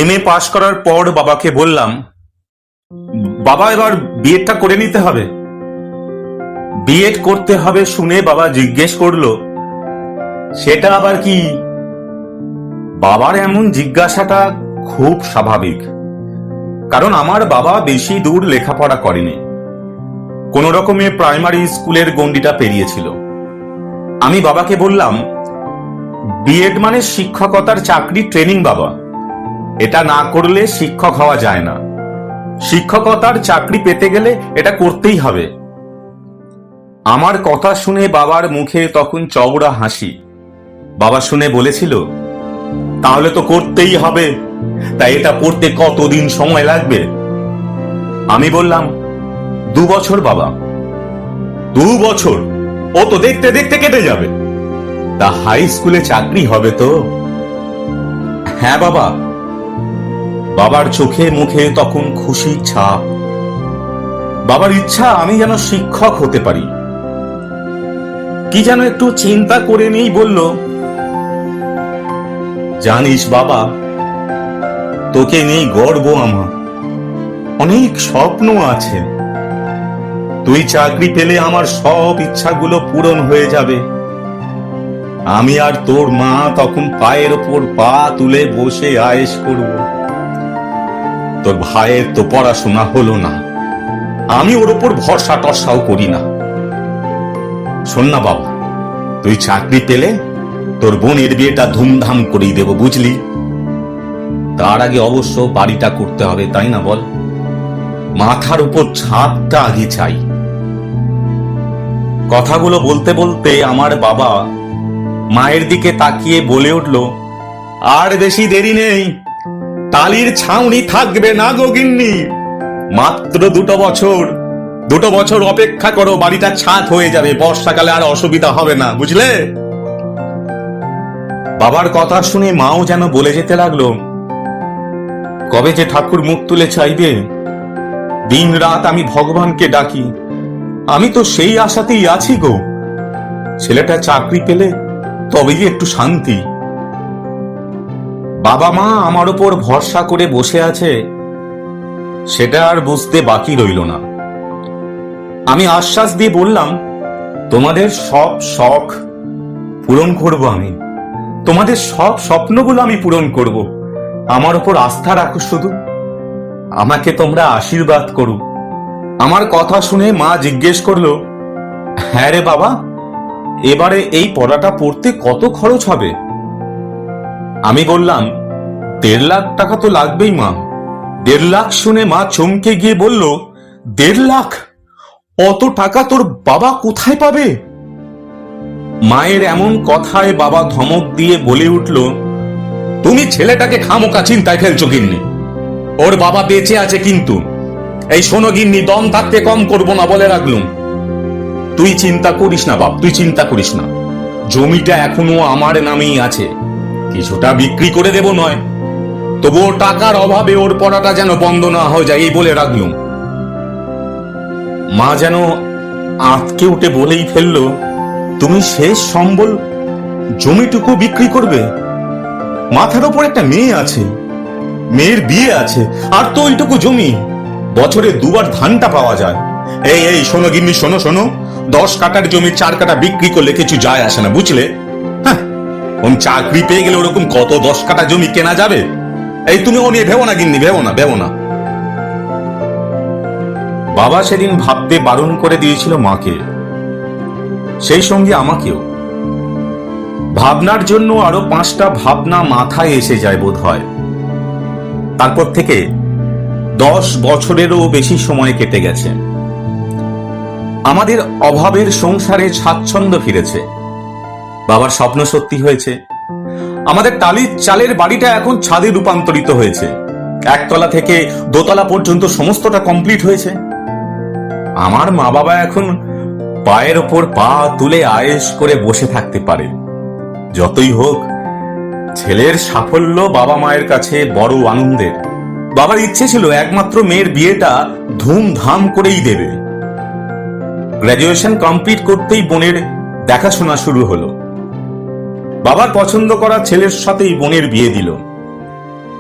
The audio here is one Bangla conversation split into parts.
এমএ পাশ করার পর বাবাকে বললাম, বাবা এবার বিএডটা করে নিতে হবে। বিএড করতে হবে শুনে বাবা জিজ্ঞেস করলো, সেটা আবার কি? বাবার এমন জিজ্ঞাসাটা খুব স্বাভাবিক, কারণ আমার বাবা বেশি দূর লেখাপড়া করেনি, কোন রকমে প্রাইমারি স্কুলের গণ্ডিটা পেরিয়েছিল। আমি বাবাকে বললাম, বিএড মানে শিক্ষকতার চাকরি ট্রেনিং বাবা, এটা না করলে শিক্ষক হওয়া যায় না। শিক্ষকতার চাকরি পেতে গেলে এটা করতেই হবে। আমার কথা শুনে বাবার মুখে তখন চওড়া হাসি। বাবা শুনে বলেছিল, তাহলে তো করতেই হবে, তাই এটা পড়তে কতদিন সময় লাগবে? আমি বললাম, 2 বছর বাবা। 2 বছর? ও তো দেখতে দেখতে কেটে যাবে। তা হাই স্কুলে চাকরি হবে তো? হ্যাঁ বাবা। বাবার চোখে মুখে তখন খুশির ছাপ। বাবার ইচ্ছা আমি যেন শিক্ষক হতে পারি। কি যেন একটু চিন্তা করে নিয়েই বলল, জানিস বাবা, তোকে নিয়ে গর্ব আমার, অনেক স্বপ্ন আছে। তুই চাকরি পেলে আমার সব ইচ্ছাগুলো পূরণ হয়ে যাবে। আমি আর তোর মা তখন পায়ের ওপর পা তুলে বসে আয়েশ করব। তোর ভাইয়ের তো পড়াশোনা হলো না, আমি ওর ওপর ভরসা টরসাও করি না। শোন না বাবা, তুই চাকরি পেলে তোর বোনের বিয়েটা ধুমধাম করেই দেব, বুঝলি? তার আগে অবশ্য বাড়িটা করতে হবে, তাই না বল? মাথার উপর ছাদটা আগে চাই। কথাগুলো বলতে বলতে আমার বাবা মায়ের দিকে তাকিয়ে বলে উঠল, আর বেশি দেরি নেই, টালির ছাউনি থাকবে না গো গিন্নি। মাত্র 2 বছর অপেক্ষা করো, বাড়িটা ছাদ হয়ে যাবে, বর্ষাকালে আর অসুবিধা হবে না, বুঝলে? বাবার কথা শুনে মাও যেন বলে যেতে লাগলো, কবে যে ঠাকুর মুখ তুলে চাইবে। দিন রাত আমি ভগবানকে ডাকি, আমি তো সেই আশাতেই আছি গো। ছেলেটা চাকরি পেলে তবেই একটু শান্তি। বাবা মা আমার উপর ভরসা করে বসে আছে, সেটা আর বুঝতে বাকি রইল না। আমি আশ্বাস দিয়ে বললাম, তোমাদের সব শখ পূরণ করব আমি, তোমাদের সব স্বপ্নগুলো আমি পূরণ করব। আমার উপর আস্থা রাখো, শুধু আমাকে তোমরা আশীর্বাদ করো। আমার কথা শুনে মা জিজ্ঞেস করলো, হ্যাঁ রে বাবা, এবারে এই পড়াটা পড়তে কত খরচ হবে? আমি বললাম, 1.5 লাখ টাকা তো লাগবেই মা। 1.5 লাখ শুনে মা চমকে গিয়ে বলল, 1.5 লাখ? অত টাকা তোর বাবা কোথায় পাবে? মায়ের এমন কথায় বাবা ধমক দিয়ে বলে উঠল, তুমি ছেলেটাকে খামোকা চিন্তায় ফেলছো গিন্নি, ওর বাবা বেঁচে আছে কিন্তু। এই শোনো গিন্নি, দম থাকতে কম করবো না বলে রাখলুম। তুই চিন্তা করিস না বাপ, তুই চিন্তা করিস না, জমিটা এখনো আমার নামেই আছে, কিছুটা বিক্রি করে দেব নয়, তবু ওর টাকার অভাবে ওর পড়াটা যেন বন্ধ না হয়ে যায়, এই বলে রাখলুম। মা যেন আঁতকে উঠে বলেই ফেললো, তুমি শেষ সম্বল জমিটুকু বিক্রি করবে? মাথার ওপর একটা মেয়ে আছে, মেয়ের বিয়ে আছে, আর তো ওইটুকু জমি, বছরে 2 বার ধানটা পাওয়া যায়। এই এই শোনো গিন্নি, শোনো শোনো, 10 কাঠার জমি 4 কাঠা বিক্রি করলে কিছু যায় আসে না, বুঝলে? হ্যাঁ, চাকরি পেয়ে গেলে ওরকম কত 10 কাঠা জমি কেনা যাবে? এই তুমি ও নিয়ে ভেবো না গিন্নি, ভেবো না। বাবা সেদিন ভাবতে বারণ করে দিয়েছিল মাকে, সেই সঙ্গে আমাকেও। ভাবনার জন্য আরো 5টা ভাবনা মাথায় এসে যায় বোধ হয়। তারপর থেকে 10 বছরেরও বেশি সময় কেটে গেছে। আমাদের অভাবের সংসারে স্বাচ্ছন্দ্য ফিরেছে, বাবার স্বপ্ন সত্যি হয়েছে। আমাদের টালির চালের বাড়িটা এখন ছাদে রূপান্তরিত হয়েছে, 1 তলা থেকে 2 তলা পর্যন্ত সমস্তটা কমপ্লিট হয়েছে। আমার মা বাবা এখন পায়ের ওপর পা তুলে আয়েশ করে বসে থাকতে পারে। যতই হোক, ছেলের সাফল্য বাবা মায়ের কাছে বড় আনন্দের। বাবার ইচ্ছে ছিল একমাত্র মেয়ের বিয়েটা ধুমধাম করেই দেবে। গ্র্যাজুয়েশন কমপ্লিট করতেই বোনের দেখাশোনা শুরু হলো। বাবার পছন্দ করা ছেলের সাথেই বোনের বিয়ে দিল।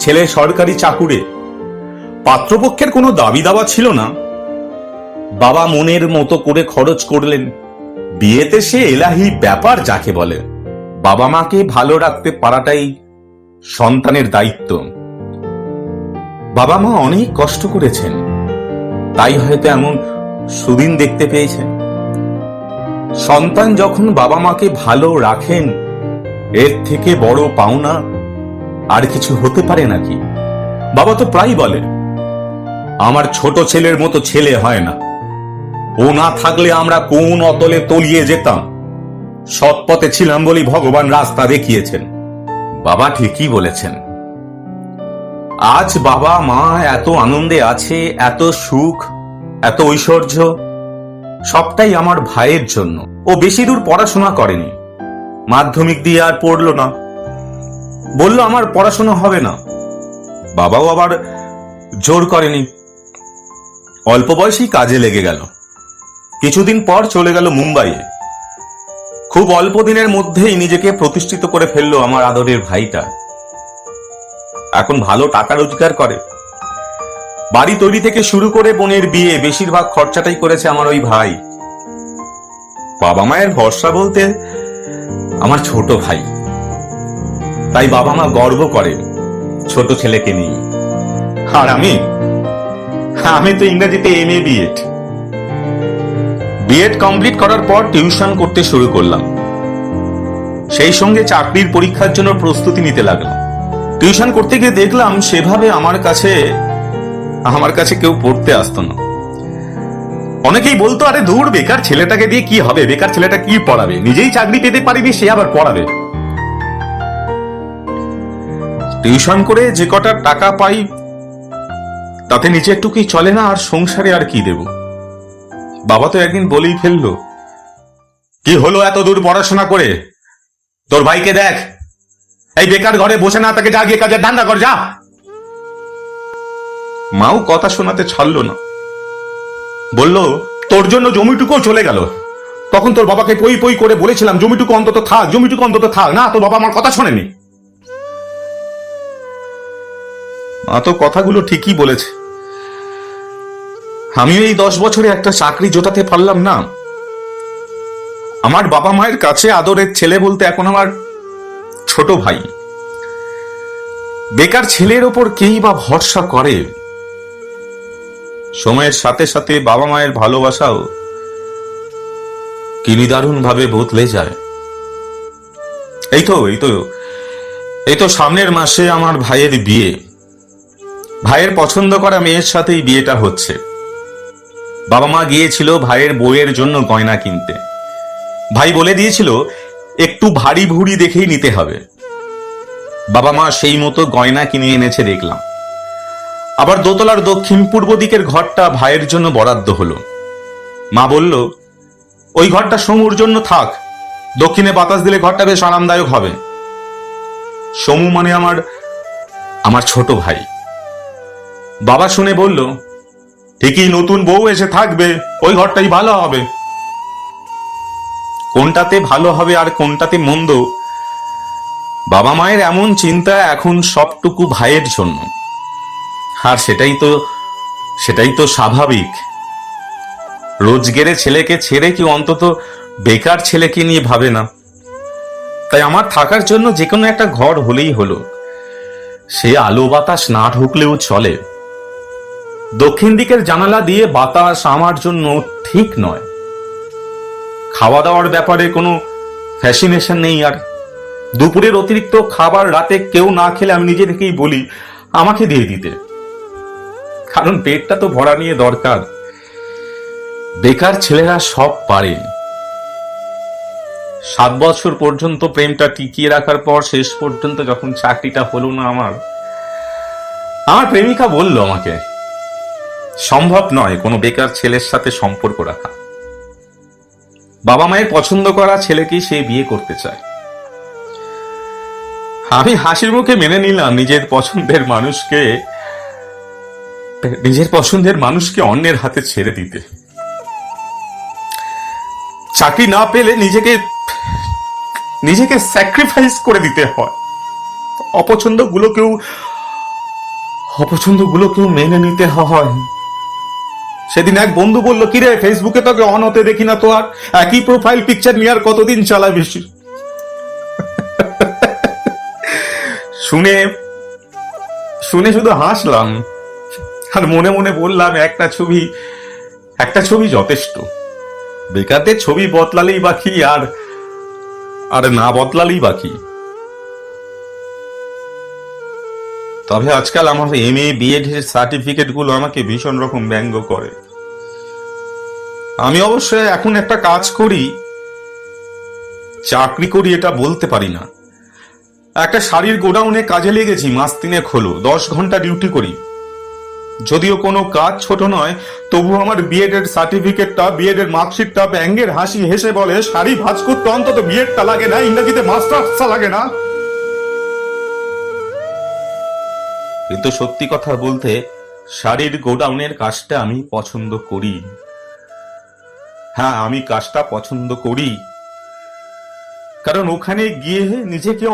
ছেলে সরকারি চাকুরে। পাত্রপক্ষের কোনো দাবি দাওয়া ছিল না। বাবা মনের মতো করে খরচ করলেন। বিয়েতে সে এলাহি ব্যাপার যাকে বলে। বাবা মাকে ভালো রাখতে পারাটাই সন্তানের দায়িত্ব। বাবা মা অনেক কষ্ট করেছেন, তাই হয়তো এমন সুদিন দেখতে পেয়েছেন। সন্তান যখন বাবা মাকে ভালো রাখেন, এর থেকে বড় পাওনা আর কিছু হতে পারে নাকি? বাবা তো প্রায় বলে, আমার ছোট ছেলের মতো ছেলে হয় না। ও না থাকলে আমরা কোন অতলে তলিয়ে যেতাম। সৎ পথে ছিলাম বলি ভগবান রাস্তা দেখিয়েছেন। বাবা ঠিকই বলেছেন। আজ বাবা মা এত আনন্দে আছে, এত সুখ, এত ঐশ্বর্য, সবটাই আমার ভাইয়ের জন্য। ও বেশি দূর পড়াশোনা করেনি, মাধ্যমিক দিয়ে আর পড়লো না। বলল আমার পড়াশোনা হবে না। বাবাও আবার জোর করেনি। অল্প বয়সেই কাজে লেগে গেল। কিছুদিন পর চলে গেল মুম্বাইয়ে। খুব অল্প দিনের মধ্যেই নিজেকে প্রতিষ্ঠিত করে ফেললো আমার আদরের ভাইটা। এখন ভালো টাকা রোজগার করে। বাড়ি তৈরি থেকে শুরু করে বোনের বিয়ে, বেশিরভাগ খরচাটাই করেছে আমার ওই ভাই। বাবা মায়ের ভরসা বলতে আমার ছোট ভাই। তাই বাবা মা গর্ব করে ছোট ছেলেকে নিয়ে। আর আমি তো ইংরেজিতে MA বিএড কমপ্লিট করার পর টিউশন করতে শুরু করলাম। সেই সঙ্গে চাকরির পরীক্ষার জন্য প্রস্তুতি নিতে লাগলাম। টিউশন করতে গিয়ে দেখলাম সেভাবে আমার কাছে কেউ পড়তে আসতো না। অনেকেই বলতো, আরে দূর, বেকার ছেলেটাকে দিয়ে কি হবে, বেকার ছেলেটা কি পড়াবে, নিজেই চাকরি পেতে পারিনি, সে আবার পড়াবে। টিউশন করে যে কটা টাকা পাই তাতে নিচে একটু কি চলে না, আর সংসারে আর কি দেব। বাবা তো একদিন বলেই ফেললো, কি হলো এত দূর পড়াশোনা করে, তোর ভাইকে দেখ, এই বেকার ঘরে বসে না তাকে যা গিয়ে কাজের ধান্দা কর যা। মাও কথা শোনাতে ছাড়লো না। বলল, তোর জন্য জমিটুকুও চলে গেল। তখন তোর বাবাকে পই পই করে বলেছিলাম জমিটুকু অন্তত থাক। না, তোর বাবা আমার কথা শোনেনি। মা তো কথাগুলো ঠিকই বলেছে। আমিও এই 10 বছরে একটা চাকরি জোটাতে পারলাম না। আমার বাবা মায়ের কাছে আদরের ছেলে বলতে এখন আমার ছোট ভাই। বেকার ছেলের ওপর কেই বা ভরসা করে। সময়ের সাথে সাথে বাবা মায়ের ভালোবাসাও কি নিদারুণ ভাবে বদলে যায়। এই তো সামনের মাসে আমার ভাইয়ের বিয়ে। ভাইয়ের পছন্দ করা মেয়ের সাথেই বিয়েটা হচ্ছে। বাবা মা গিয়েছিল ভাইয়ের বউয়ের জন্য গয়না কিনতে। ভাই বলে দিয়েছিল একটু ভারী ভুরি দেখেই নিতে হবে। বাবা মা সেই মতো গয়না কিনে এনেছে দেখলাম। আবার দোতলার দক্ষিণ পূর্ব দিকের ঘরটা ভাইয়ের জন্য বরাদ্দ হলো। মা বলল, ওই ঘরটা সমুর জন্য থাক, দক্ষিণে বাতাস দিলে ঘরটা বেশ আরামদায়ক হবে। সমু মানে আমার ছোট ভাই। বাবা শুনে বলল, ঠিকই, নতুন বউ এসে থাকবে, ওই ঘরটাই ভালো হবে। কোনটাতে ভালো হবে আর কোনটাতে মন্দ, বাবা মায়ের এমন চিন্তা এখন সবটুকু ভাইয়ের জন্য। আর সেটাই তো স্বাভাবিক। রোজগেরে ছেলেকে ছেড়ে কেউ অন্তত বেকার ছেলেকে নিয়ে ভাবে না। তাই আমার থাকার জন্য যে কোনো একটা ঘর হলেই হলো। সে আলো বাতাস না ঢুকলেও চলে। দক্ষিণ দিকের জানালা দিয়ে বাতাস আমার জন্য ঠিক নয়। খাওয়া দাওয়ার ব্যাপারে কোনো ফ্যাসিনেশন নেই। আর দুপুরের অতিরিক্ত খাবার রাতে কেউ না খেলে আমি নিজে থেকেই বলি আমাকে দিয়ে দিতে, কারণ পেটটা তো ভরা নিয়ে দরকার। বেকার ছেলেরা সব পারে। 7 বছর পর্যন্ত প্রেমটা টিকিয়ে রাখার পর শেষ পর্যন্ত যখন চাকরিটা হলো না আমার প্রেমিকা বলল আমাকে, সম্ভব নয় কোনো বেকার ছেলের সাথে সম্পর্ক রাখা। বাবা মায়ের পছন্দ করা ছেলেকেই সে বিয়ে করতে চায়। আমি হাসির মুখে মেনে নিলাম নিজের পছন্দের মানুষকে অন্যের হাতে ছেড়ে দিতে। চাকরি না পেলে নিজেকে স্যাক্রিফাইস করে দিতে হয়। অপছন্দগুলোকেও অপছন্দগুলোকেও মেনে নিতে হয়। সেদিন এক বন্ধু বলল, কিরে ফেসবুকে তোকে অন হতে দেখি না তো, আর একই প্রোফাইল পিকচার নিয়ে আর কতদিন চালাবিস? শুনে শুনে শুধু হাসলাম আর মনে মনে বললাম, একটা ছবি যথেষ্ট। বেকারদের ছবি বদলালেই বাকি, আর আর না বদলালেই বাকি। তবে আজকাল আমার MA BEd এর সার্টিফিকেট গুলো আমাকে ভীষণ রকম ব্যঙ্গ করে। আমি অবশ্য এখন একটা কাজ করি, চাকরি করি এটা বলতে পারি না। একটা শাড়ির গোডাউনে কাজে লেগেছি, মাস 3 হলো, 10 ঘন্টা ডিউটি করি। যদিও কোনো কাজ ছোট নয়, তবু আমার বিএড এর সার্টিফিকেটটা, বিএড এর মার্কশিটটা ব্যঙ্গের হাসি হেসে বলে, শাড়ি ভাঁজ করতে অন্তত বিএডটা লাগে না, ইংরেজিতে মাস্টার্সটা লাগে না। কিন্তু সত্যি কথা বলতে, শাড়ির গোডাউনের কাজটা আমি পছন্দ করি। হ্যাঁ, আমি কাজটা পছন্দ করি, কারণ ওখানে গিয়ে নিজেকে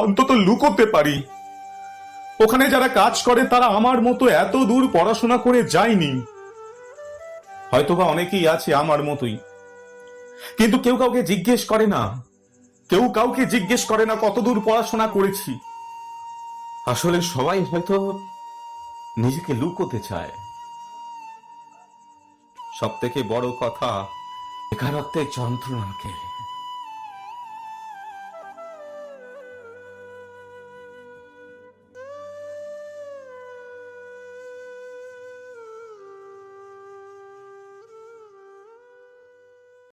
অন্তত লুকোতে পারি। ওখানে যারা কাজ করে তারা আমার মতো এত দূর পড়াশোনা করে যায়নি। হয়তোবা অনেকেই আছে আমার মতোই, কিন্তু কেউ কাউকে জিজ্ঞেস করে না কত দূর পড়াশোনা করেছি। আসলে সবাই হয়তো নিজেকে লুকোতে চায়। সব থেকে বড় কথা, বেকারত্বের যন্ত্রণাকে